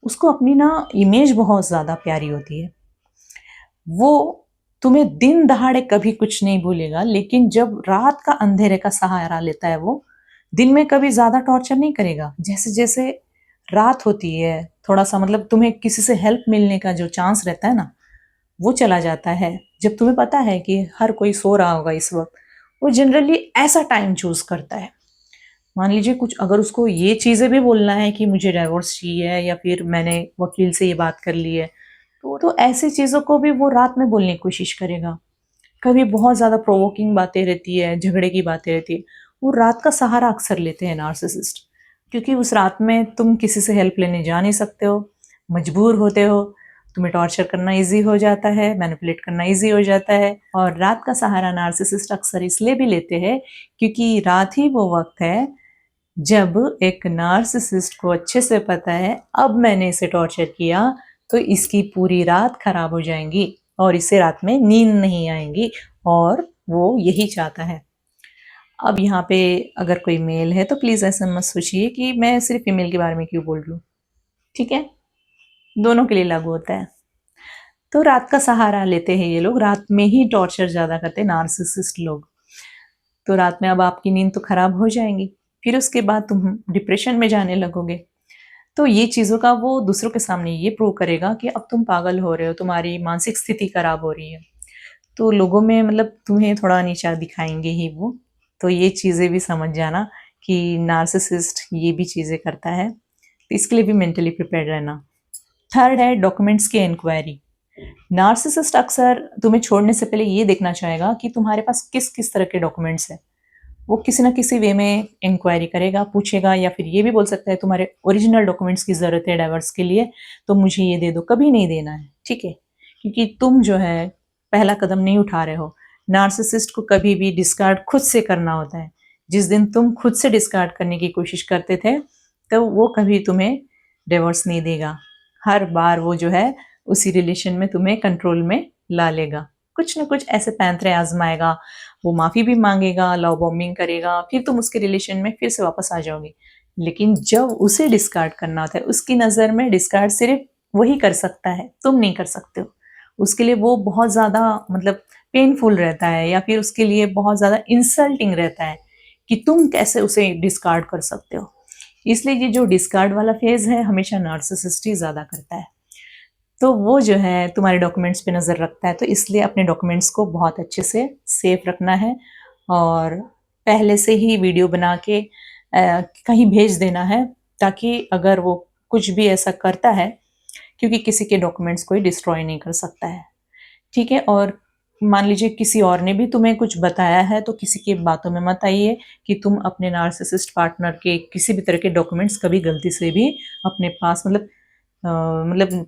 उसको अपनी ना इमेज बहुत ज़्यादा प्यारी होती है। वो तुम्हें दिन दहाड़े कभी कुछ नहीं भूलेगा, लेकिन जब रात का अंधेरे का सहारा लेता है वो, दिन में कभी ज़्यादा टॉर्चर नहीं करेगा। जैसे-जैसे रात होती है, थोड़ा-सा मतलब तुम्हें किसी से हेल्प मिलने का जो चांस रहता है ना, वो चला जाता है। जब तुम्हें पता है कि हर कोई सो रहा होगा इस वक़्त, वो जनरली ऐसा टाइम चूज़ करता है। मान लीजिए कुछ अगर उसको ये चीज़ें भी बोलना है कि मुझे डिवोर्स चाहिए या फिर मैंने वकील से ये बात कर ली है, तो ऐसी चीज़ों को भी वो रात में बोलने की कोशिश करेगा। कभी बहुत ज़्यादा प्रोवोकिंग बातें रहती है, झगड़े की बातें रहती है, वो रात का सहारा अक्सर लेते हैं नार्सिसिस्ट, क्योंकि उस रात में तुम किसी से हेल्प लेने जा नहीं सकते हो, मजबूर होते हो, तुम्हें टॉर्चर करना ईज़ी हो जाता है, मैनिपुलेट करना ईज़ी हो जाता है। और रात का सहारा नार्सिसिस्ट अक्सर इसलिए भी लेते हैं, क्योंकि रात ही वो वक़्त है जब एक नार्सिसिस्ट को अच्छे से पता है अब मैंने इसे टॉर्चर किया तो इसकी पूरी रात खराब हो जाएगी और इसे रात में नींद नहीं आएगी, और वो यही चाहता है। अब यहाँ पे अगर कोई मेल है तो प्लीज़ ऐसा मत सोचिए कि मैं सिर्फ फीमेल के बारे में क्यों बोल रही हूँ, ठीक है? दोनों के लिए लागू होता है। तो रात का सहारा लेते हैं ये लोग, रात में ही टॉर्चर ज़्यादा करते हैं नार्सिसिस्ट लोग। तो रात में अब आपकी नींद तो खराब हो जाएगी, फिर उसके बाद तुम डिप्रेशन में जाने लगोगे। तो ये चीज़ों का वो दूसरों के सामने ये प्रूव करेगा कि अब तुम पागल हो रहे हो, तुम्हारी मानसिक स्थिति खराब हो रही है। तो लोगों में मतलब तुम्हें थोड़ा नीचा दिखाएँगे ही वो। तो ये चीज़ें भी समझ जाना कि नार्सिसिस्ट ये भी चीज़ें करता है, तो इसके लिए भी मेंटली प्रिपेयर्ड रहना। थर्ड है डॉक्यूमेंट्स की इंक्वायरी। नार्सिसिस्ट अक्सर तुम्हें छोड़ने से पहले ये देखना चाहेगा कि तुम्हारे पास किस किस तरह के डॉक्यूमेंट्स हैं। वो किसी ना किसी वे में इंक्वायरी करेगा, पूछेगा, या फिर ये भी बोल सकता है तुम्हारे ओरिजिनल डॉक्यूमेंट्स की ज़रूरत है डाइवोर्स के लिए, तो मुझे ये दे दो। कभी नहीं देना है, ठीक है? क्योंकि तुम जो है पहला कदम नहीं उठा रहे हो। नार्सिसिस्ट को कभी भी डिस्कार्ड खुद से करना होता है। जिस दिन तुम खुद से डिस्कार्ड करने की कोशिश करते थे, तो वो कभी तुम्हें डिवोर्स नहीं देगा। हर बार वो जो है उसी रिलेशन में तुम्हें कंट्रोल में ला लेगा। कुछ ना कुछ ऐसे पैंतरे आजमाएगा, वो माफ़ी भी मांगेगा, लव बॉम्बिंग करेगा, फिर तुम उसके रिलेशन में फिर से वापस आ जाओगे। लेकिन जब उसे डिस्कार्ड करना होता है, उसकी नज़र में डिस्कार्ड सिर्फ वही कर सकता है, तुम नहीं कर सकते हो। उसके लिए वो बहुत ज़्यादा मतलब पेनफुल रहता है, या फिर उसके लिए बहुत ज़्यादा इंसल्टिंग रहता है कि तुम कैसे उसे डिस्कार्ड कर सकते हो। इसलिए ये जो डिस्कार्ड वाला फेज़ है, हमेशा नार्सिसिस्ट ही ज़्यादा करता है। तो वो जो है तुम्हारे डॉक्यूमेंट्स पे नज़र रखता है, तो इसलिए अपने डॉक्यूमेंट्स को बहुत अच्छे से सेफ रखना है, और पहले से ही वीडियो बना के कहीं भेज देना है, ताकि अगर वो कुछ भी ऐसा करता है, क्योंकि किसी के डॉक्यूमेंट्स कोई डिस्ट्रॉय नहीं कर सकता है, ठीक है? और मान लीजिए किसी और ने भी तुम्हें कुछ बताया है, तो किसी की बातों में मत आइए कि तुम अपने नार्सिसिस्ट पार्टनर के किसी भी तरह के डॉक्यूमेंट्स कभी गलती से भी अपने पास मतलब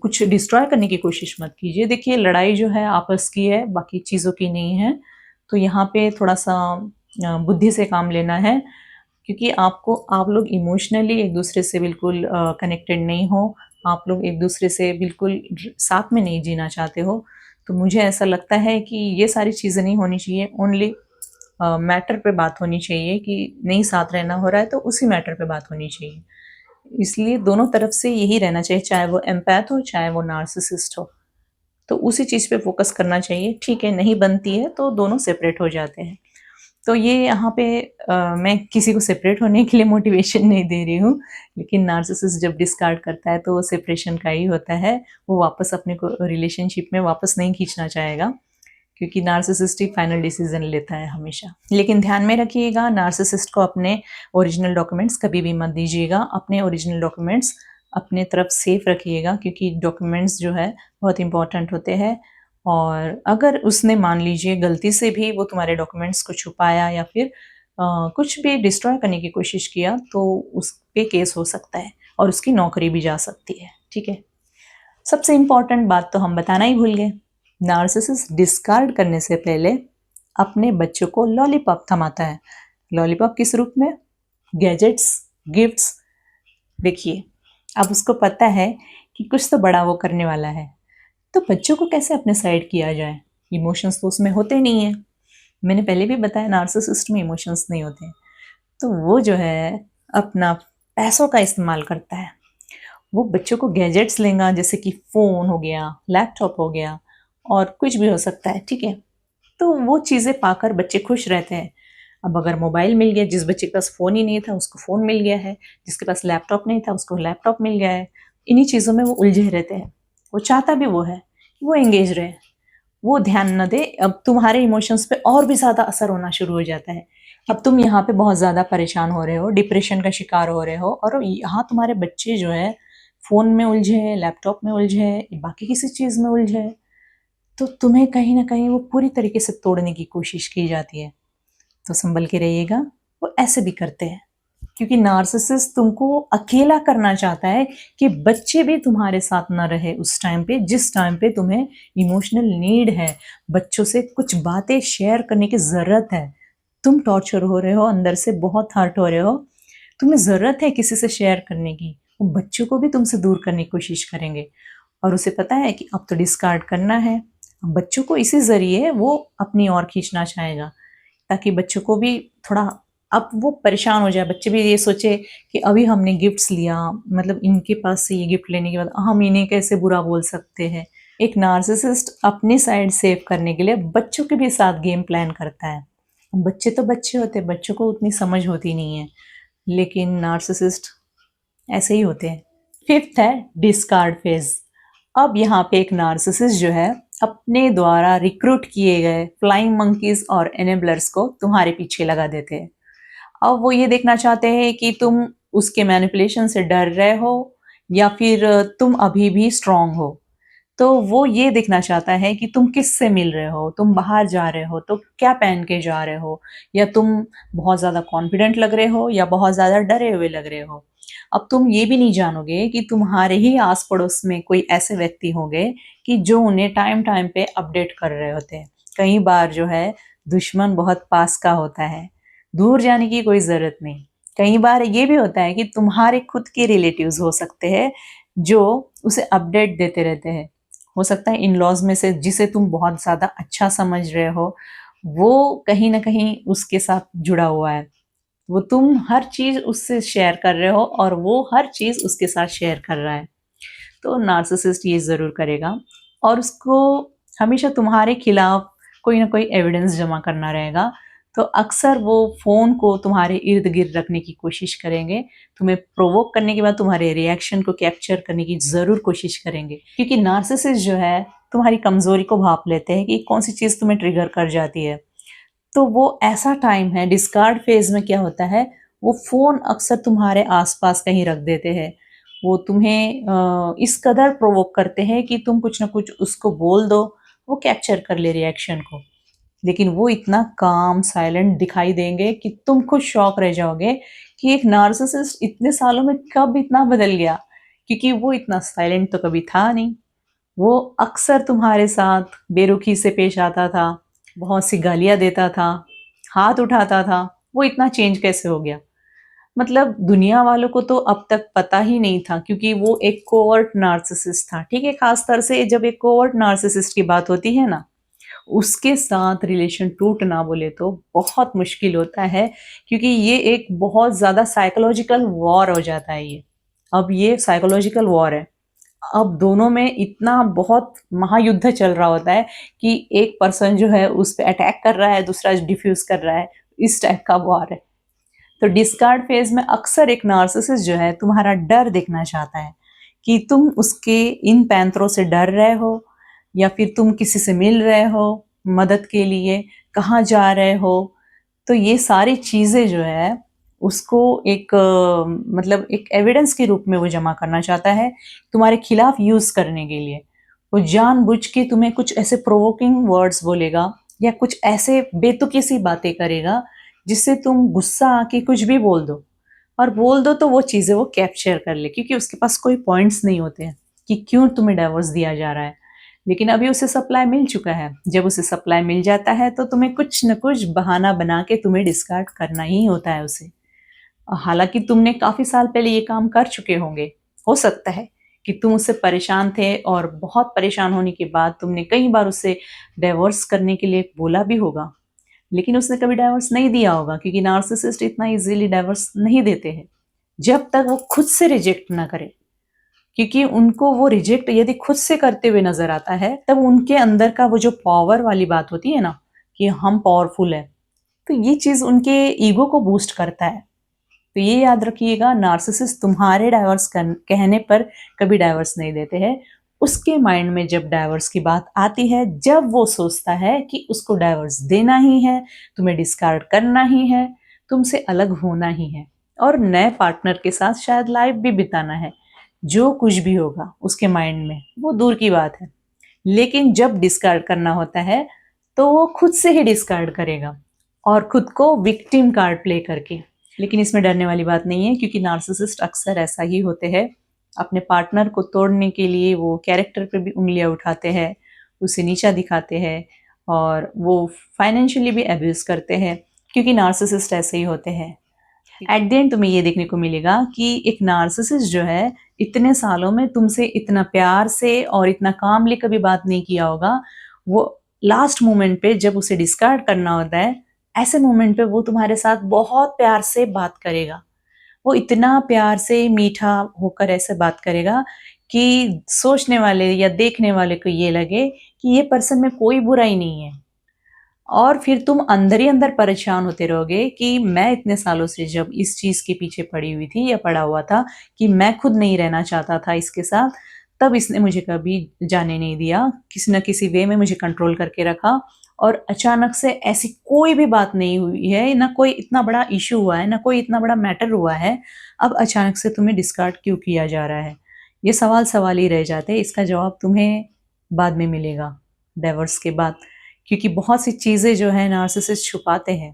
कुछ डिस्ट्रॉय करने की कोशिश मत कीजिए। देखिए, लड़ाई जो है आपस की है, बाकी चीज़ों की नहीं है। तो यहाँ पे थोड़ा-सा बुद्धि से काम लेना है, क्योंकि आप लोग इमोशनली एक दूसरे से बिल्कुल कनेक्टेड नहीं हो। आप लोग एक दूसरे से बिल्कुल साथ में नहीं जीना चाहते हो। तो मुझे ऐसा लगता है कि ये सारी चीज़ें नहीं होनी चाहिए। ओनली मैटर पे बात होनी चाहिए कि नहीं साथ रहना हो रहा है, तो उसी मैटर पे बात होनी चाहिए। इसलिए दोनों तरफ से यही रहना चाहिए, चाहे वो एम्पैथ हो, चाहे वो नार्सिसिस्ट हो। तो उसी चीज़ पे फ़ोकस करना चाहिए। ठीक है, नहीं बनती है तो दोनों सेपरेट हो जाते हैं। तो ये यहाँ पे मैं किसी को सेपरेट होने के लिए मोटिवेशन नहीं दे रही हूँ, लेकिन नार्सिसिस्ट जब डिस्कार्ड करता है तो वो सेपरेशन का ही होता है। वो वापस अपने को रिलेशनशिप में वापस नहीं खींचना चाहेगा, क्योंकि नार्सिसिस्ट ही फाइनल डिसीजन लेता है हमेशा। लेकिन ध्यान में रखिएगा, नार्सिसिस्ट को अपने ओरिजिनल डॉक्यूमेंट्स कभी भी मत दीजिएगा। अपने ओरिजिनल डॉक्यूमेंट्स अपने तरफ सेफ रखिएगा, क्योंकि डॉक्यूमेंट्स जो है बहुत इंपॉर्टेंट होते हैं। और अगर उसने मान लीजिए गलती से भी वो तुम्हारे डॉक्यूमेंट्स को छुपाया, या फिर कुछ भी डिस्ट्रॉय करने की कोशिश किया, तो उस पे केस हो सकता है और उसकी नौकरी भी जा सकती है, ठीक है? सबसे इम्पॉर्टेंट बात तो हम बताना ही भूल गए। नार्सिसिस्ट डिस्कार्ड करने से पहले अपने बच्चों को लॉलीपॉप थमाता है। लॉलीपॉप किस रूप में? Gadgets, gifts. देखिए, अब उसको पता है कि कुछ तो बड़ा वो करने वाला है, तो बच्चों को कैसे अपने साइड किया जाए? इमोशंस तो उसमें होते नहीं है। मैंने पहले भी बताया, नार्सिसिस्ट में इमोशंस नहीं होते। तो वो जो है अपना पैसों का इस्तेमाल करता है। वो बच्चों को गैजेट्स लेगा, जैसे कि फ़ोन हो गया, लैपटॉप हो गया, और कुछ भी हो सकता है, ठीक है? तो वो चीज़ें पाकर बच्चे खुश रहते हैं। अब अगर मोबाइल मिल गया, जिस बच्चे के पास फ़ोन ही नहीं था उसको फ़ोन मिल गया है, जिसके पास लैपटॉप नहीं था उसको लैपटॉप मिल गया है। इन्हीं चीज़ों में वो उलझे रहते हैं। वो चाहता भी वो है कि वो एंगेज रहे, वो ध्यान न दे। अब तुम्हारे इमोशंस पे और भी ज़्यादा असर होना शुरू हो जाता है। अब तुम यहाँ पे बहुत ज़्यादा परेशान हो रहे हो, डिप्रेशन का शिकार हो रहे हो, और यहाँ तुम्हारे बच्चे जो है फ़ोन में उलझे हैं, लैपटॉप में उलझे हैं, बाकी किसी चीज़ में उलझे हैं, तो तुम्हें कहीं न कहीं वो पूरी तरीके से तोड़ने की कोशिश की जाती है। तो सँभल के रहिएगा, वो ऐसे भी करते हैं। क्योंकि नार्सिसिस्ट तुमको अकेला करना चाहता है कि बच्चे भी तुम्हारे साथ ना रहे उस टाइम पे, जिस टाइम पे तुम्हें इमोशनल नीड है। बच्चों से कुछ बातें शेयर करने की ज़रूरत है। तुम टॉर्चर हो रहे हो, अंदर से बहुत हर्ट हो रहे हो, तुम्हें ज़रूरत है किसी से शेयर करने की। वो बच्चों को भी तुमसे दूर करने की कोशिश करेंगे, और उसे पता है कि अब तो डिस्कार्ड करना है। बच्चों को इसी ज़रिए वो अपनी ओर खींचना चाहेगा, ताकि बच्चों को भी थोड़ा, अब वो परेशान हो जाए। बच्चे भी ये सोचे कि अभी हमने गिफ्ट्स लिया, मतलब इनके पास से ये गिफ्ट लेने के बाद हम इन्हें कैसे बुरा बोल सकते हैं। एक नार्सिसिस्ट अपनी साइड सेव करने के लिए बच्चों के भी साथ गेम प्लान करता है। बच्चे तो बच्चे होते हैं, बच्चों को उतनी समझ होती नहीं है, लेकिन नार्सिसिस्ट ऐसे ही होते हैं। फिफ्थ है डिस्कार्ड फेज। अब यहाँ पे एक नार्सिसिस्ट जो है अपने द्वारा रिक्रूट किए गए फ्लाइंग मंकीज और एनेबलर्स को तुम्हारे पीछे लगा देते हैं। अब वो ये देखना चाहते हैं कि तुम उसके मैनिपुलेशन से डर रहे हो, या फिर तुम अभी भी स्ट्रांग हो। तो वो ये देखना चाहता है कि तुम किससे मिल रहे हो, तुम बाहर जा रहे हो तो क्या पहन के जा रहे हो, या तुम बहुत ज़्यादा कॉन्फिडेंट लग रहे हो या बहुत ज़्यादा डरे हुए लग रहे हो। अब तुम ये भी नहीं जानोगे कि तुम्हारे ही आस-पड़ोस में कोई ऐसे व्यक्ति होंगे कि जो उन्हें टाइम-टाइम पे अपडेट कर रहे होते हैं। कई बार जो है दुश्मन बहुत पास का होता है, दूर जाने की कोई ज़रूरत नहीं। कई बार ये भी होता है कि तुम्हारे खुद के रिलेटिव्स हो सकते हैं, जो उसे अपडेट देते रहते हैं। हो सकता है इन-लॉज़ में से जिसे तुम बहुत ज़्यादा अच्छा समझ रहे हो, वो कहीं न कहीं उसके साथ जुड़ा हुआ है। वो तुम हर चीज़ उससे शेयर कर रहे हो और वो हर चीज़ उसके साथ शेयर कर रहा है। तो नार्सिसिस्ट ये ज़रूर करेगा और उसको हमेशा तुम्हारे खिलाफ कोई ना कोई एविडेंस जमा करना रहेगा। तो अक्सर वो फ़ोन को तुम्हारे इर्द-गिर्द रखने की कोशिश करेंगे। तुम्हें प्रोवोक करने के बाद तुम्हारे रिएक्शन को कैप्चर करने की ज़रूर कोशिश करेंगे। क्योंकि नार्सिसिस्ट जो है तुम्हारी कमज़ोरी को भाँप लेते हैं कि कौन-सी चीज़ तुम्हें ट्रिगर कर जाती है। तो वो ऐसा टाइम है डिस्कार्ड फ़ेज़ में क्या होता है, वो फ़ोन अक्सर तुम्हारे आस-पास कहीं रख देते हैं। वो तुम्हें इस कदर प्रोवोक करते हैं कि तुम कुछ न कुछ उसको बोल दो, वो कैप्चर कर ले रिएक्शन को। लेकिन वो इतना काम, साइलेंट दिखाई देंगे कि तुम खुद शॉक रह जाओगे कि एक नार्सिसिस्ट इतने सालों में कब इतना बदल गया? क्योंकि वो इतना साइलेंट तो कभी था नहीं। वो अक्सर तुम्हारे साथ बेरुखी से पेश आता था, बहुत सी गालियाँ देता था, हाथ उठाता था, वो इतना चेंज कैसे हो गया? मतलब दुनिया वालों को तो अब तक पता ही नहीं था क्योंकि वो एक कोवर्ट नार्सिसिस्ट था, ठीक है? ख़ास तौर से जब एक कोवर्ट नार्सिसिस्ट की बात होती है ना, उसके साथ रिलेशन टूटना बोले तो बहुत मुश्किल होता है क्योंकि ये एक बहुत ज़्यादा साइकोलॉजिकल वॉर हो जाता है ये। अब ये साइकोलॉजिकल वॉर है। अब दोनों में इतना बहुत महायुद्ध चल रहा होता है कि एक पर्सन जो है उस पे अटैक कर रहा है, दूसरा डिफ्यूज़ कर रहा है, इस टाइप का वॉर है। तो डिस्कार्ड फ़ेज़ में अक्सर एक नार्सिसिस्ट जो है तुम्हारा डर देखना चाहता है कि तुम उसके इन पैंतरों से डर रहे हो या फिर तुम किसी से मिल रहे हो मदद के लिए, कहाँ जा रहे हो। तो ये सारी चीज़ें जो है उसको एक मतलब एक एविडेंस के रूप में वो जमा करना चाहता है, तुम्हारे खिलाफ यूज़ करने के लिए। वो जानबूझ के तुम्हें कुछ ऐसे प्रोवोकिंग वर्ड्स बोलेगा या कुछ ऐसे बेतुकी सी बातें करेगा जिससे तुम गुस्सा आके कुछ भी बोल दो, और बोल दो तो वो चीज़ें वो कैप्चर कर ले क्योंकि उसके पास कोई पॉइंट्स नहीं होते हैं कि क्यों तुम्हें डाइवोर्स दिया जा रहा है। लेकिन अभी उसे सप्लाई मिल चुका है, जब उसे सप्लाई मिल जाता है तो तुम्हें कुछ न कुछ बहाना बना के तुम्हें डिस्कार्ड करना ही होता है उसे। हालाँकि तुमने काफ़ी साल पहले ये काम कर चुके होंगे। हो सकता है कि तुम उससे परेशान थे और बहुत परेशान होने के बाद तुमने कई बार उसे डाइवोर्स करने के लिए बोला भी होगा। लेकिन उसने कभी डाइवोर्स नहीं दिया होगा क्योंकि नार्सिसिस्ट इतना ईज़िली डाइवोर्स नहीं देते हैं, जब तक वो खुद से रिजेक्ट ना करें। क्योंकि उनको वो रिजेक्ट यदि खुद से करते हुए नज़र आता है, तब उनके अंदर का वो जो पावर वाली बात होती है ना, कि हम पावरफुल हैं, तो ये चीज़ उनके ईगो को बूस्ट करता है। तो ये याद रखिएगा, नार्सिसिस्ट तुम्हारे डाइवोर्स कहने पर कभी डाइवोर्स नहीं देते हैं। उसके माइंड में जब डाइवोर्स की बात आती है, जब वो सोचता है कि उसको डाइवोर्स देना ही है, तुम्हें डिस्कार्ड करना ही है, तुमसे अलग होना ही है और नए पार्टनर के साथ शायद लाइफ भी बिताना है। जो कुछ भी होगा उसके माइंड में, वो दूर की बात है। लेकिन जब डिस्कार्ड करना होता है, तो वो खुद से ही डिस्कार्ड करेगा और खुद को विक्टिम कार्ड प्ले करके। लेकिन इसमें डरने वाली बात नहीं है क्योंकि नार्सिसिस्ट अक्सर ऐसा ही होते हैं। अपने पार्टनर को तोड़ने के लिए वो कैरेक्टर पे भी उँगलियाँ उठाते हैं, उसे नीचा दिखाते हैं और वो फाइनेंशियली भी अब्यूज़ करते हैं क्योंकि नार्सिसिस्ट ऐसे ही होते हैं। एट द एंड तुम्हें ये देखने को मिलेगा कि एक नार्सिसिस्ट जो है इतने सालों में तुमसे इतना प्यार से और इतना कामली कभी बात नहीं किया होगा। वो लास्ट मोमेंट पे जब उसे डिस्कार्ड करना होता है, ऐसे मोमेंट पे वो तुम्हारे साथ बहुत प्यार से बात करेगा। वो इतना प्यार से मीठा होकर ऐसे बात करेगा कि सोचने वाले या देखने वाले को ये लगे कि ये पर्सन में कोई बुराई नहीं है। और फिर तुम अंदर ही अंदर परेशान होते रहोगे कि मैं इतने सालों से जब इस चीज़ के पीछे पड़ी हुई थी या पड़ा हुआ था कि मैं खुद नहीं रहना चाहता था इसके साथ, तब इसने मुझे कभी जाने नहीं दिया, किसी न किसी वे में मुझे कंट्रोल करके रखा और अचानक से ऐसी कोई भी बात नहीं हुई है, ना कोई इतना बड़ा इश्यू हुआ है, ना कोई इतना बड़ा मैटर हुआ है, अब अचानक से तुम्हें डिस्कार्ड क्यों किया जा रहा है? ये सवाल सवाल ही रह जाते हैं, इसका जवाब तुम्हें बाद में मिलेगा, डाइवोर्स के बाद। क्योंकि बहुत सी चीज़ें जो है नार्सिसिस्ट छुपाते हैं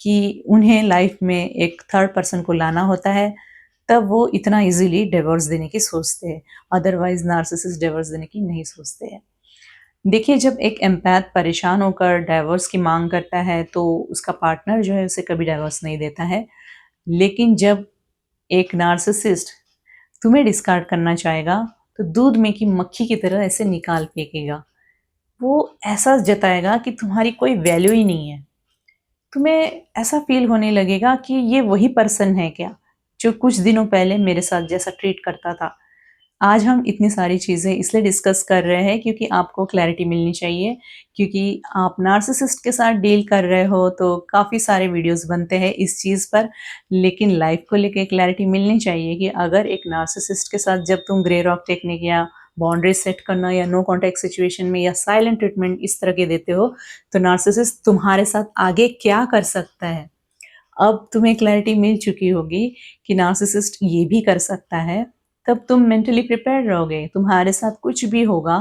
कि उन्हें लाइफ में एक थर्ड पर्सन को लाना होता है, तब वो इतना इजीली डिवोर्स देने की सोचते हैं। अदरवाइज नार्सिसिस्ट डिवोर्स देने की नहीं सोचते हैं। देखिए, जब एक एम्पैथ परेशान होकर डाइवोर्स की मांग करता है तो उसका पार्टनर जो है उसे कभी डाइवोर्स नहीं देता है। लेकिन जब एक नार्सिसिस्ट तुम्हें डिस्कार्ड करना चाहेगा तो दूध में की मक्खी की तरह ऐसे निकाल फेंकेगा। वो ऐसा जताएगा कि तुम्हारी कोई वैल्यू ही नहीं है। तुम्हें ऐसा फील होने लगेगा कि ये वही पर्सन है क्या जो कुछ दिनों पहले मेरे साथ जैसा ट्रीट करता था। आज हम इतनी सारी चीज़ें इसलिए डिस्कस कर रहे हैं क्योंकि आपको क्लैरिटी मिलनी चाहिए। क्योंकि आप नार्सिसिस्ट के साथ डील कर रहे हो तो काफ़ी सारे वीडियोस बनते हैं इस चीज़ पर, लेकिन लाइफ को लेके क्लैरिटी मिलनी चाहिए कि अगर एक नार्सिसिस्ट के साथ जब तुम ग्रे रॉक टेक्निक या बाउंड्री सेट करना या नो कॉन्टैक्ट सिचुएशन में या साइलेंट ट्रीटमेंट इस तरह के देते हो, तो नार्सिसिस्ट तुम्हारे साथ आगे क्या कर सकता है। अब तुम्हें क्लैरिटी मिल चुकी होगी कि नार्सिसिस्ट ये भी कर सकता है। तब तुम मेंटली प्रिपेयर्ड रहोगे। तुम्हारे साथ कुछ भी होगा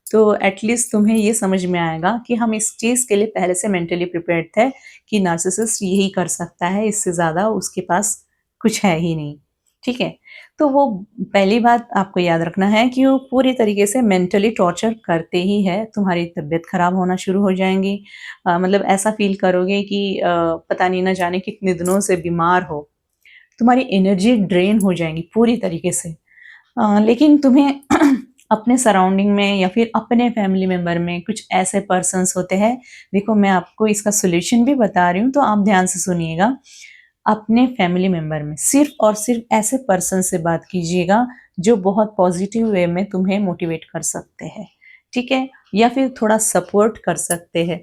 तो एटलीस्ट तुम्हें ये समझ में आएगा कि हम इस चीज़ के लिए पहले से मेंटली प्रिपेयर्ड थे कि नार्सिसिस्ट यही कर सकता है, इससे ज़्यादा उसके पास कुछ है ही नहीं। ठीक है? तो वो पहली बात आपको याद रखना है कि वो पूरी तरीके से मेंटली टॉर्चर करते ही है। तुम्हारी तबीयत खराब होना शुरू हो जाएँगी। मतलब ऐसा फ़ील करोगे कि पता नहीं ना जाने कितने दिनों से बीमार हो। तुम्हारी एनर्जी ड्रेन हो जाएँगी पूरी तरीके से। लेकिन तुम्हें अपने सराउंडिंग में या फिर अपने फैमिली मेंबर में कुछ ऐसे पर्सन्स होते हैं। देखो, मैं आपको इसका सॉल्यूशन भी बता रही हूँ तो आप ध्यान से सुनिएगा। अपने फैमिली मेंबर में सिर्फ और सिर्फ ऐसे पर्सन से बात कीजिएगा जो बहुत पॉजिटिव वे में तुम्हें मोटिवेट कर सकते हैं। ठीक है? या फिर थोड़ा सपोर्ट कर सकते हैं।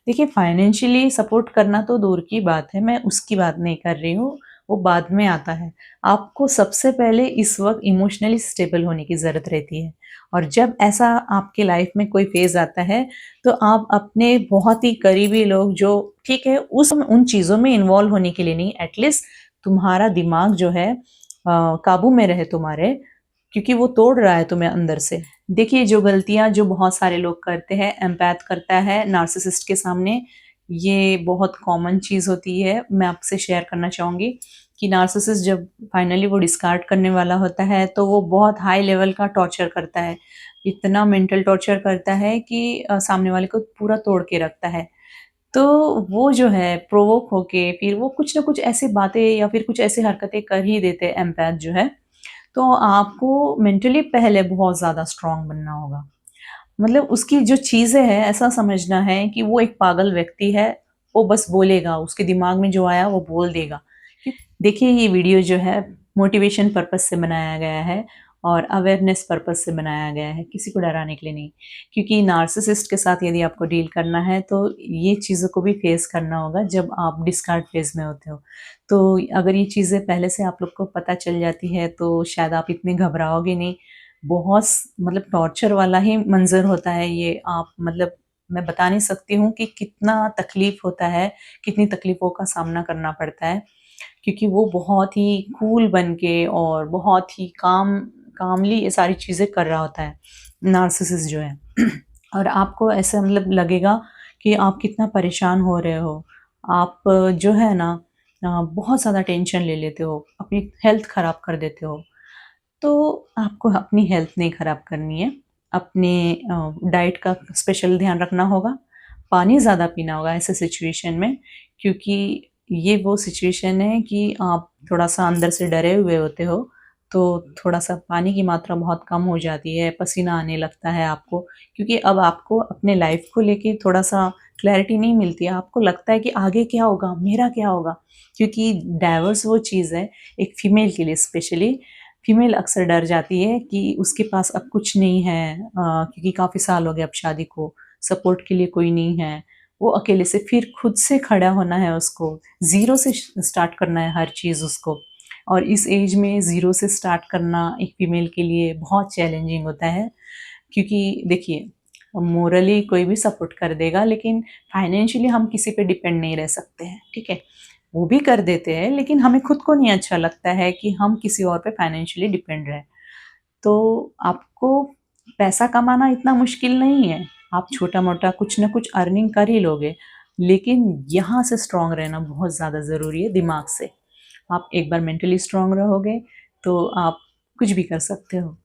देखिए, फाइनेंशियली सपोर्ट करना तो दूर की बात है, मैं उसकी बात नहीं कर रही हूँ, वो बाद में आता है। आपको सबसे पहले इस वक़्त इमोशनली स्टेबल होने की ज़रूरत रहती है। और जब ऐसा आपके लाइफ में कोई फ़ेज़ आता है, तो आप अपने बहुत ही करीबी लोग जो ठीक है, उस उन चीज़ों में इन्वॉल्व होने के लिए नहीं, एटलीस्ट तुम्हारा दिमाग जो है काबू में रहे तुम्हारे, क्योंकि वो तोड़ रहा है तुम्हें अंदर से। देखिए, जो गलतियाँ जो बहुत सारे लोग करते हैं, एम्पैथ करता है नार्सिसिस्ट के सामने, ये बहुत कॉमन चीज़ होती है। मैं आपसे शेयर करना चाहूँगी कि नार्सिसिस्ट जब फाइनली वो डिस्कार्ड करने वाला होता है, तो वो बहुत हाई लेवल का टॉर्चर करता है। इतना मेंटल टॉर्चर करता है कि सामने वाले को पूरा तोड़ के रखता है। तो वो जो है प्रोवोक होके फिर वो कुछ न कुछ ऐसी बातें या फिर कुछ ऐसी हरकतें कर ही देते हैं एम्पैथ जो है। तो आपको मेंटली पहले बहुत ज़्यादा स्ट्रॉन्ग बनना होगा। मतलब उसकी जो चीज़ें हैं ऐसा समझना है कि वो एक पागल व्यक्ति है, वो बस बोलेगा, उसके दिमाग में जो आया वो बोल देगा। देखिए, ये वीडियो जो है मोटिवेशन पर्पज़ से बनाया गया है और अवेयरनेस पर्पज़ से बनाया गया है, किसी को डराने के लिए नहीं। क्योंकि नार्सिसिस्ट के साथ यदि आपको डील करना है तो ये चीज़ों को भी फेस करना होगा जब आप डिस्कार्ड फेज़ में होते हो। तो अगर ये चीज़ें पहले से आप लोग को पता चल जाती है तो शायद आप इतने घबराओगे नहीं। बहुत मतलब टॉर्चर वाला ही मंज़र होता है ये। आप मतलब मैं बता नहीं सकती हूँ कि कितना तकलीफ़ होता है, कितनी तकलीफ़ों का सामना करना पड़ता है। क्योंकि वो बहुत ही कूल बन के और बहुत ही कामली ये सारी चीज़ें कर रहा होता है, नार्सिसिस्ट जो है। और आपको ऐसा मतलब लगेगा कि आप कितना परेशान हो रहे हो। आप जो है ना बहुत ज़्यादा टेंशन ले लेते हो, अपनी हेल्थ ख़राब कर देते हो। तो आपको अपनी हेल्थ नहीं ख़राब करनी है, अपने डाइट का स्पेशल ध्यान रखना होगा, पानी ज़्यादा पीना होगा ऐसे सिचुएशन में, क्योंकि ये वो सिचुएशन है कि आप थोड़ा-सा अंदर से डरे हुए होते हो, तो थोड़ा-सा पानी की मात्रा बहुत कम हो जाती है, पसीना आने लगता है आपको, क्योंकि अब आपको अपने लाइफ़ को लेके थोड़ा-सा क्लैरिटी नहीं मिलती है, आपको लगता है कि आगे क्या होगा, मेरा क्या होगा? क्योंकि डाइवोर्स वो चीज़ है, एक फीमेल के लिए स्पेशली, फीमेल अक्सर डर जाती है कि उसके पास अब कुछ नहीं है, क्योंकि काफ़ी साल हो गए अब शादी को, सपोर्ट के लिए कोई नहीं है। वो अकेले से फिर खुद से खड़ा होना है उसको, ज़ीरो से स्टार्ट करना है हर चीज़ उसको। और इस एज में ज़ीरो से स्टार्ट करना एक फीमेल के लिए बहुत चैलेंजिंग होता है, क्योंकि देखिए, मोरली कोई भी सपोर्ट कर देगा लेकिन फाइनेंशियली हम किसी पे डिपेंड नहीं रह सकते हैं, ठीक है? वो भी कर देते हैं लेकिन हमें खुद को नहीं अच्छा लगता है कि हम किसी और पे फाइनेंशियली डिपेंड रहें। तो आपको पैसा कमाना इतना मुश्किल नहीं है, आप छोटा मोटा कुछ ना कुछ अर्निंग कर ही लोगे, लेकिन यहाँ से स्ट्रांग रहना बहुत ज़्यादा ज़रूरी है दिमाग से। आप एक बार मेंटली स्ट्रांग रहोगे तो आप कुछ भी कर सकते हो।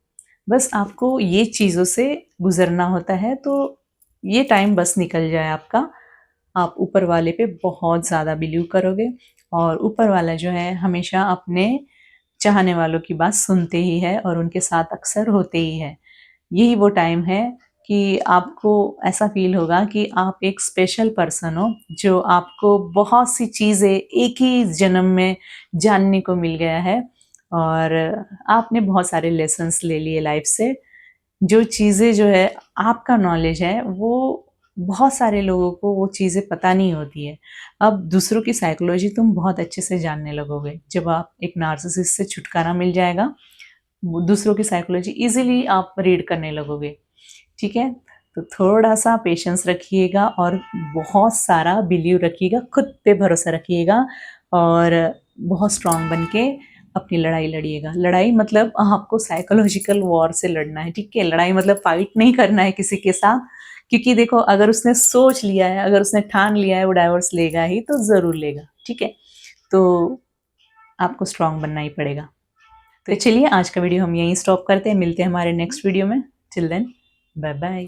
बस आपको ये चीज़ों से गुजरना होता है, तो ये टाइम बस निकल जाए आपका, आप ऊपर वाले पे बहुत ज़्यादा बिलीव करोगे और ऊपर वाला जो है हमेशा अपने चाहने वालों की बात सुनते ही है और उनके साथ अक्सर होते ही है। यही वो टाइम है कि आपको ऐसा फ़ील होगा कि आप एक स्पेशल पर्सन हो, जो आपको बहुत सी चीज़ें एक ही जन्म में जानने को मिल गया है और आपने बहुत सारे लेसन्स ले लिए लाइफ से। जो चीज़ें जो है आपका नॉलेज है, वो बहुत सारे लोगों को वो चीज़ें पता नहीं होती है। अब दूसरों की साइकोलॉजी तुम बहुत अच्छे से जानने लगोगे। जब आप एक नार्सिसिस्ट से छुटकारा मिल जाएगा, वो दूसरों की साइकोलॉजी ईज़िली आप रीड करने लगोगे, ठीक है? तो थोड़ा-सा पेशेंस रखिएगा और बहुत सारा बिलीव रखिएगा, खुद पे भरोसा रखिएगा और बहुत स्ट्रॉन्ग बन के अपनी लड़ाई लड़िएगा। लड़ाई मतलब आपको साइकोलॉजिकल वॉर से लड़ना है, ठीक है? लड़ाई मतलब फाइट नहीं करना है किसी के साथ, क्योंकि देखो अगर उसने सोच लिया है, अगर उसने ठान लिया है वो डाइवोर्स लेगा ही, तो ज़रूर लेगा, ठीक है? तो आपको स्ट्रॉन्ग बनना ही पड़ेगा। तो चलिए आज का वीडियो हम यहीं स्टॉप करते हैं, मिलते हैं हमारे नेक्स्ट वीडियो में। Till then bye bye.